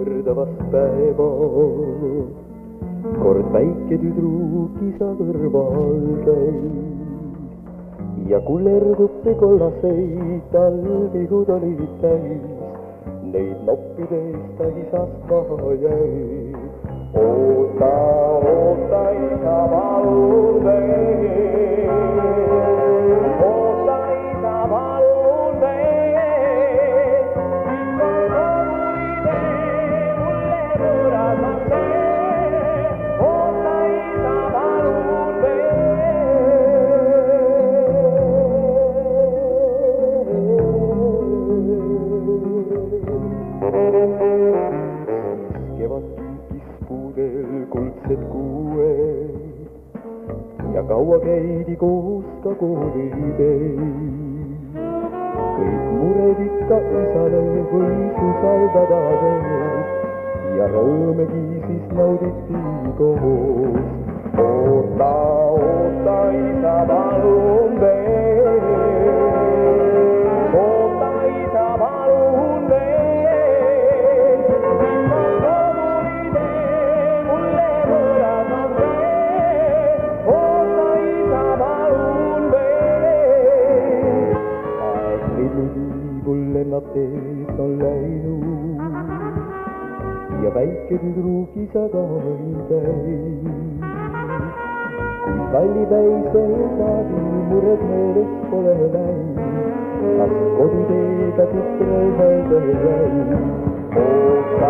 kordavast päevast. Kord väike tüdruk isa kõrval käis ja kullerguppe kollaseid talvihud olid täis. Neid noppides ta isast maha jäi. Oota, oota, isa, palun veel. Oota, isa, palun veel. Koduni tee, mulle võõras on see. Oota, isa, palun kevad kinkis puudel kuldsed kuued ja kaua käidi koos ka kooliteed. Kõik mured ikka isale võis usaldada veel ja rõõmegi siis nauditi koos. Oota, oota, isa, palun veel. Oota, isa, palun veel. Lennates on läinud ja väike tüdruk isaga ei käi. Kui kallipäise saadil mured meeles pole läinud, kas koduteega tütrel mõelda jäi. Oota,